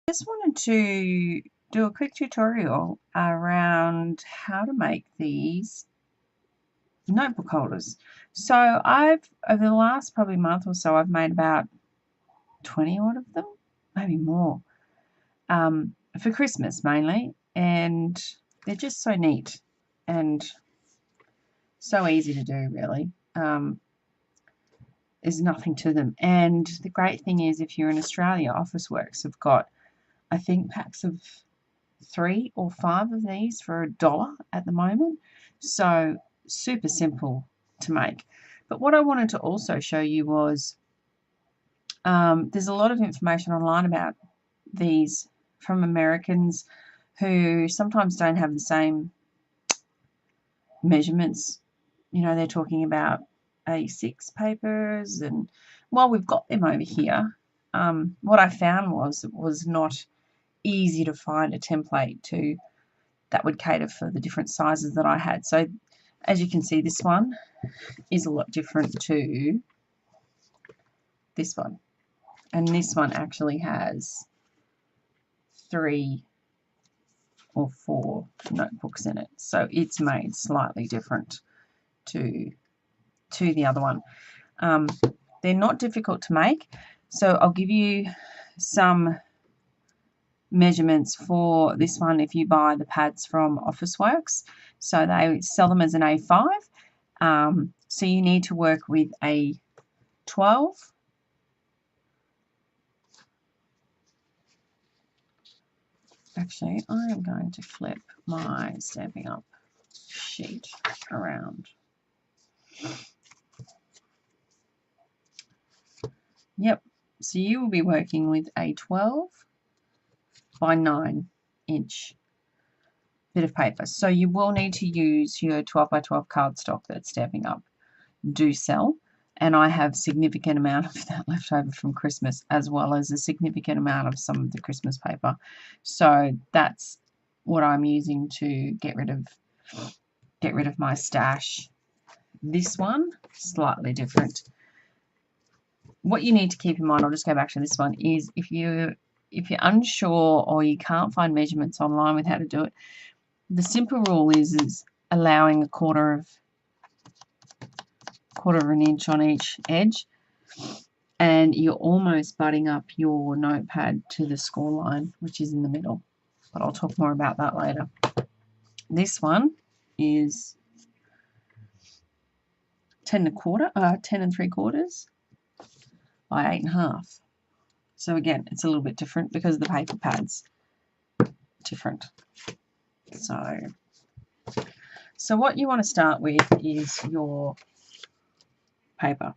Just wanted to do a quick tutorial around how to make these notebook holders. So over the last probably month or so, I've made about 20 odd of them, maybe more, for Christmas mainly, and they're just so neat and so easy to do, really. There's nothing to them, and the great thing is, if you're in Australia, Officeworks have got, I think, packs of 3 or 5 of these for $1 at the moment. So super simple to make. But what I wanted to also show you was there's a lot of information online about these from Americans who sometimes don't have the same measurements. You know, they're talking about A6 papers, and while we've got them over here, what I found was it was not easy to find a template that would cater for the different sizes that I had. So as you can see, this one is a lot different to this one, and this one actually has 3 or 4 notebooks in it, so it's made slightly different to the other one. They're not difficult to make, so I'll give you some measurements for this one if you buy the pads from Officeworks. So they sell them as an A5. So you need to work with a 12, actually I am going to flip my Stampin' Up sheet around. Yep, so you will be working with a 12 by 9 inch bit of paper. So you will need to use your 12 by 12 cardstock that Stampin' Up do sell, and I have significant amount of that left over from Christmas, as well as a significant amount of some of the Christmas paper. So that's what I'm using to get rid of my stash. This one, slightly different. What you need to keep in mind, I'll just go back to this one, is if you're unsure or you can't find measurements online with how to do it, the simple rule is allowing a quarter of an inch on each edge, and you're almost butting up your notepad to the score line, which is in the middle, but I'll talk more about that later. This one is 10 3/4 by 8.5. So again, it's a little bit different because the paper pad's different. So what you want to start with is your paper.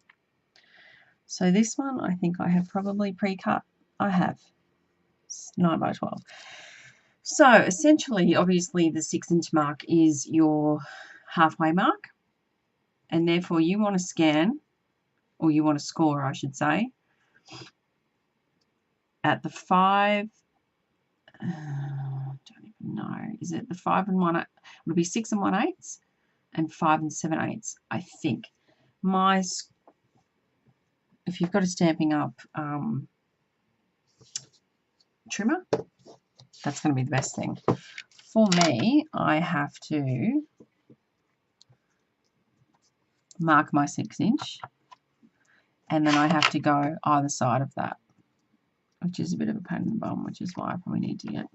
So this one, I think I have probably pre-cut. I have. It's 9 by 12. So essentially, obviously, the 6-inch mark is your halfway mark, and therefore you want to scan, or you want to score, I should say, at the 5. I don't even know. Is it the 5 and 1/8? It'll be 6 and 1/8 and 5 and 7/8. I think. If you've got a Stampin' Up trimmer, that's going to be the best thing. For me, I have to mark my 6-inch, and then I have to go either side of that, which is a bit of a pain in the bum, which is why I probably need to get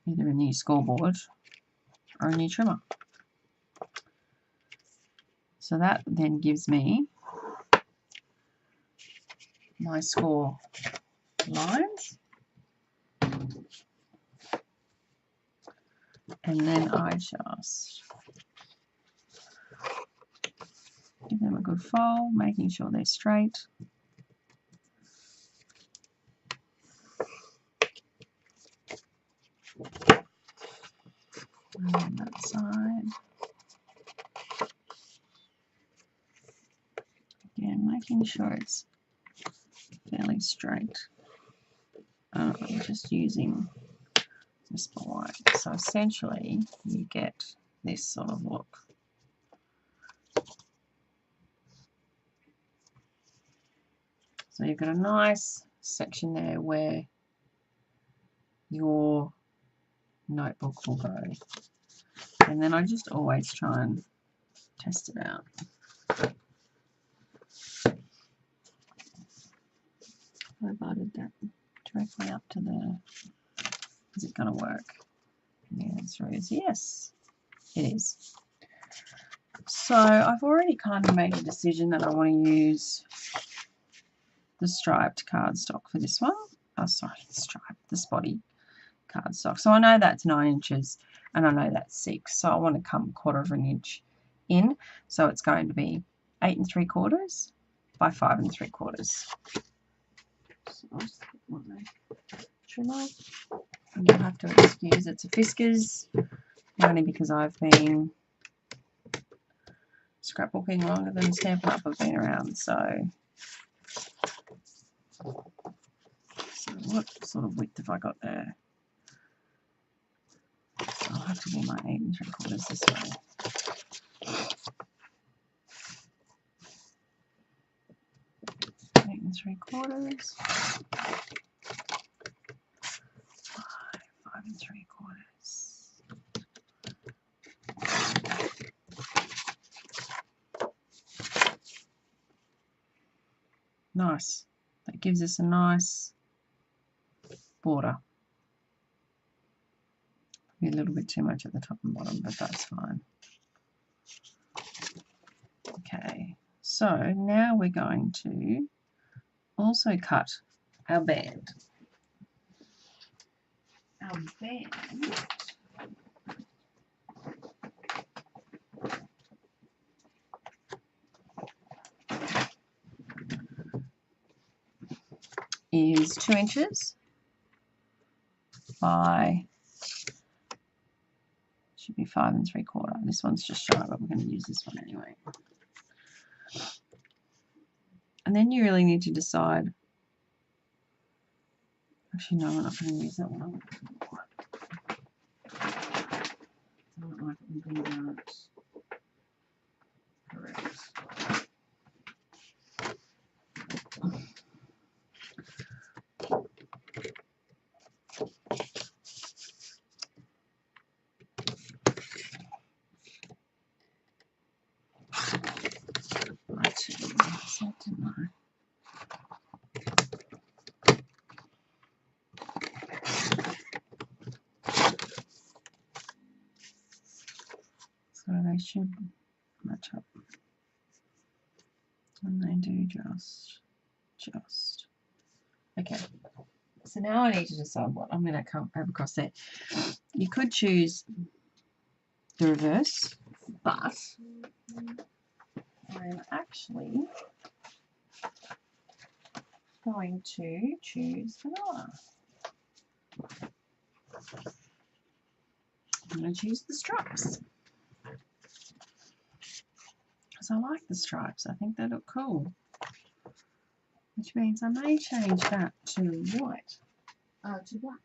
either a new scoreboard or a new trimmer. So that then gives me my score lines, and then I just give them a good fold, making sure they're straight. And on that side, again, making sure it's fairly straight. I'm just using this white. So essentially, you get this sort of look. So you've got a nice section there where your notebook will go. And then I just always try and test it out. I divided that directly up to the, is it going to work? And the answer is yes, it is. So I've already kind of made a decision that I want to use the striped cardstock for this one. Oh, sorry, the spotty cardstock. So I know that's 9 inches and I know that's 6. So I want to come 1/4 inch in. So it's going to be 8 3/4 by 5 3/4. So I'll just put my trimmer. And you'll have to excuse it's a Fiskars, only because I've been scrapbooking longer than Stampin' Life have been around. So what sort of width have I got there? So I'll have to do my 8 3/4 this way. Eight and 3/4, 5 3/4. Nice. That gives us a nice border. A little bit too much at the top and bottom, but that's fine. Okay, so now we're going to also cut our band. Our band is 2 inches by, should be 5 3/4. This one's just shy, but we're going to use this one anyway. And then you really need to decide. Actually, no, we're not going to use that one. I don't like it when things aren't correct. So they should match up, and they do just. Okay, so now I need to decide what I'm going to come over across there. You could choose the reverse, but I'm actually going to choose vanilla. I'm going to choose the stripes because I like the stripes. I think they look cool, which means I may change that to white, to black.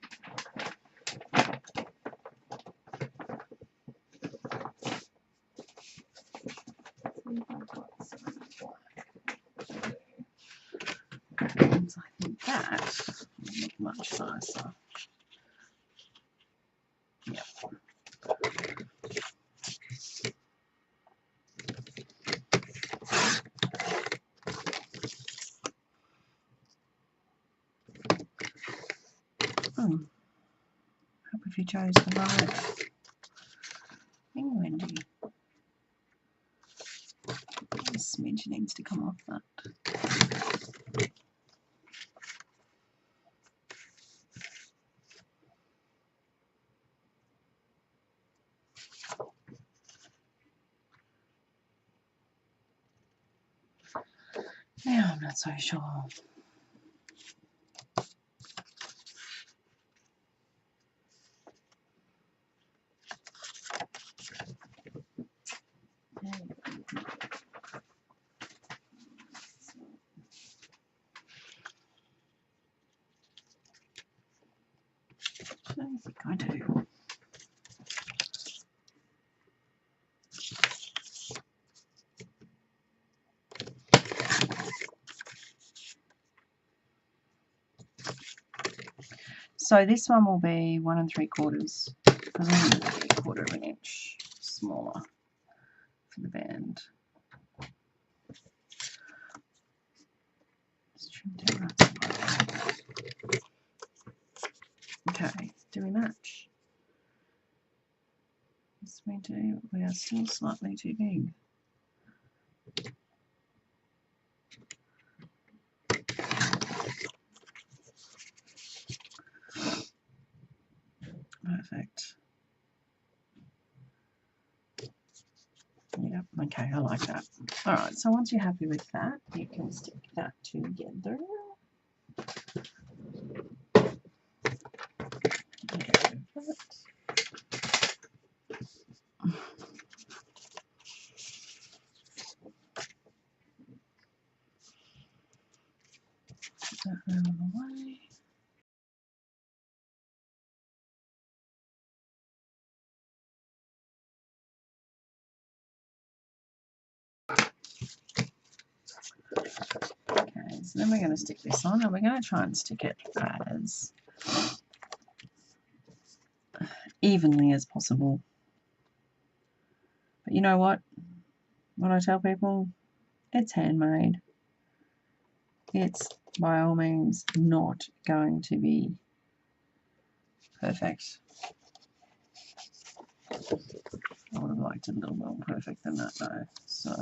And I think that will look much nicer. Yep. Hope if you chose the right thing, Wendy. A smidge needs to come off that. Now I'm not so sure. I think I do. So this one will be 1 3/4, 1/4 of an inch smaller for the band. Let's trim down that. Okay, do we match? Yes, we do. We are still slightly too big. Perfect. Yep, okay, I like that. Alright, so once you're happy with that, you can stick that together. Put that out of the way. Okay, so then we're going to stick this on, and we're going to try and stick it as evenly as possible. But you know what? What I tell people, it's handmade. It's by all means not going to be perfect. I would have liked it a little more perfect than that though. So,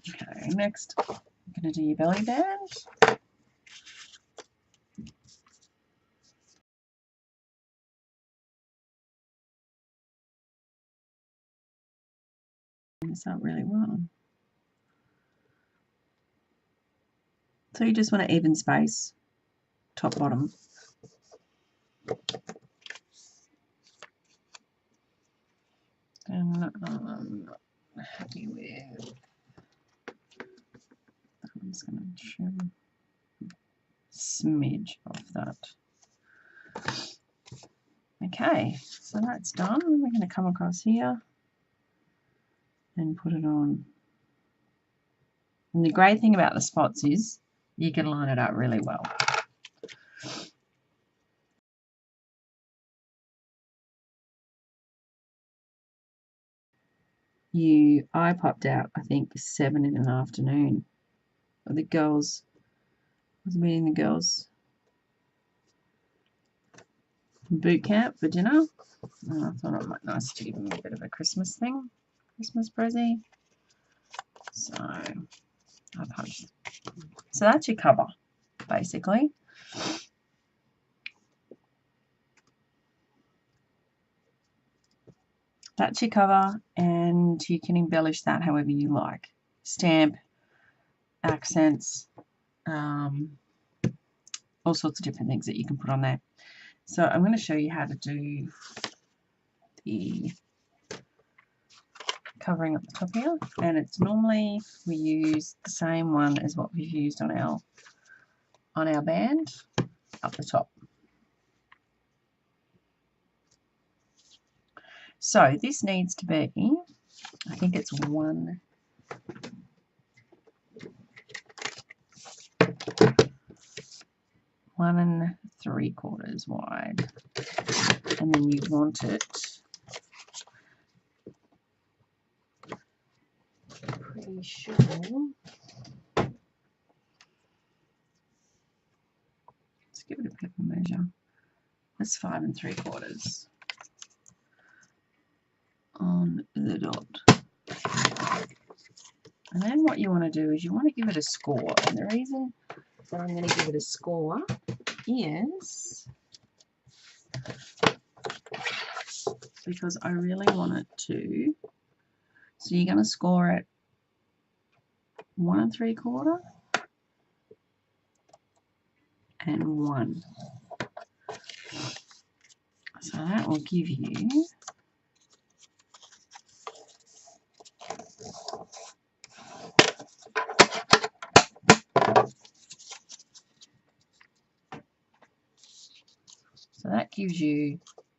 okay, next I'm going to do your belly band. This out really well. So you just want to even space, top, bottom. And I'm not happy with. I'm just going to trim a smidge off that. Okay, so that's done. We're going to come across here and put it on. And the great thing about the spots is you can line it up really well. I popped out, I think, 7 in the afternoon. The girls, I was meeting the girls from boot camp for dinner. And I thought it might be nice to give them a bit of a Christmas thing, Christmas present. So I punched. So that's your cover, basically. That's your cover, and you can embellish that however you like. Stamp, accents, all sorts of different things that you can put on there. So I'm going to show you how to do the covering up the top here, and it's normally we use the same one as what we've used on our band up the top. So this needs to be, I think it's 1 3/4 wide, and then you want it pretty sure. Let's give it a paper measure. That's 5 3/4 on the dot. And then what you want to do is you want to give it a score. And the reason that I'm going to give it a score is because I really want it to. So you're going to score it 1 3/4 and 1. So that will give you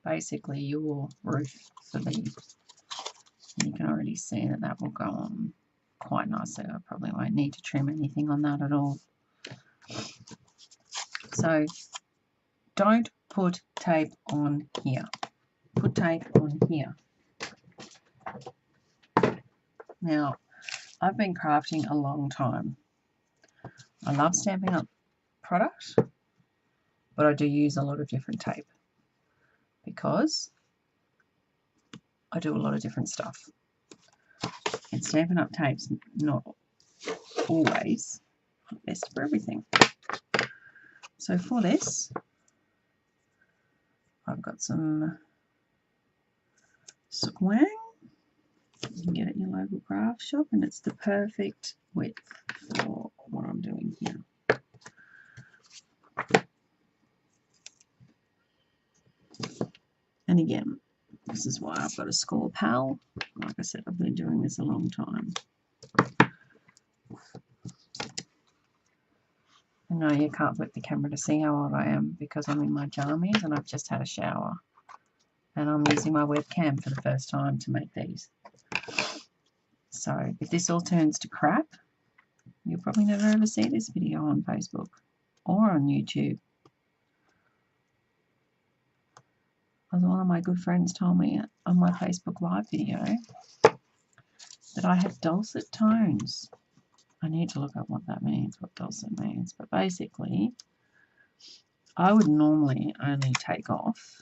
basically your roof for the. You can already see that will go on quite nicely. I probably won't need to trim anything on that at all. So don't put tape on here. Put tape on here. Now, I've been crafting a long time. I love Stampin' Up product, but I do use a lot of different tape because I do a lot of different stuff. And Stampin' Up tape's not always best for everything. So for this, I've got some Swang. You can get it at your local craft shop, and it's the perfect width for what I'm doing here. And again, this is why I've got a score pal. Like I said, I've been doing this a long time. And no, you can't flip the camera to see how old I am because I'm in my jammies and I've just had a shower. And I'm using my webcam for the first time to make these. So if this all turns to crap, you'll probably never ever see this video on Facebook or on YouTube. As one of my good friends told me on my Facebook Live video that I have dulcet tones. I need to look up what that means, what dulcet means. But basically, I would normally only take off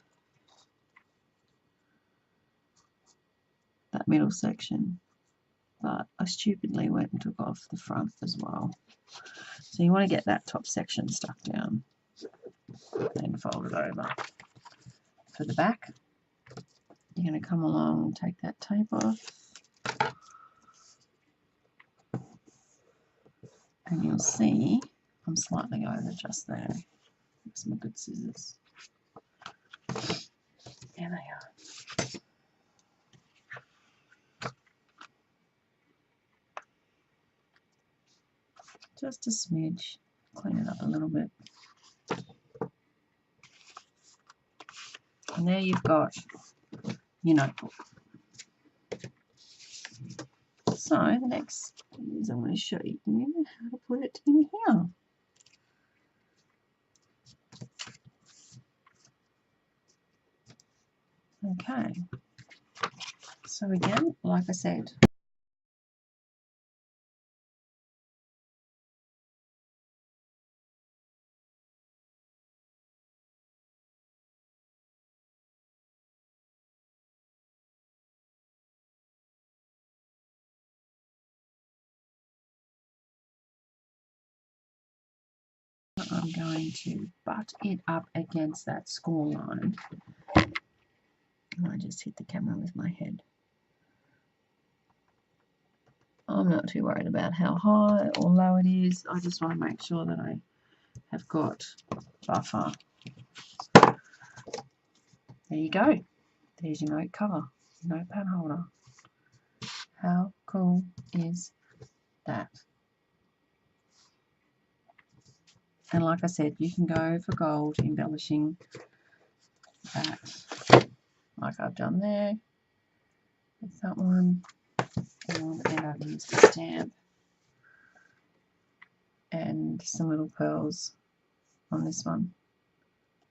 that middle section, but I stupidly went and took off the front as well. So you want to get that top section stuck down, then fold it over. For the back, you're going to come along and take that tape off, and you'll see I'm slightly over just there. Some good scissors. There they are. Just a smidge. Clean it up a little bit. And there you've got your notebook. So the next is I'm going to show you how to put it in here. Okay. So again, like I said, I'm going to butt it up against that score line. And I just hit the camera with my head. I'm not too worried about how high or low it is. I just want to make sure that I have got buffer. There you go. There's your note cover, notepad holder. How cool is that? And like I said, you can go for gold embellishing that, like I've done there with that one. And then I've used the stamp and some little pearls on this one,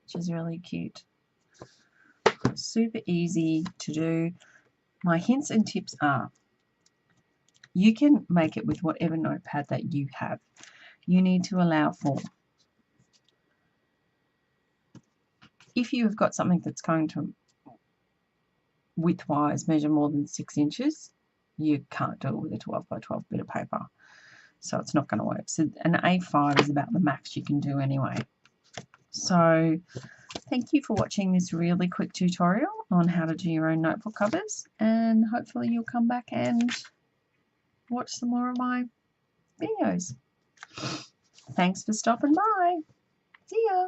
which is really cute. Super easy to do. My hints and tips are, you can make it with whatever notepad that you have. You need to allow for, if you've got something that's going to width-wise measure more than 6 inches, you can't do it with a 12 by 12 bit of paper. So it's not going to work. So an A5 is about the max you can do anyway. So thank you for watching this really quick tutorial on how to do your own notebook covers, and hopefully you'll come back and watch some more of my videos. Thanks for stopping by. See ya.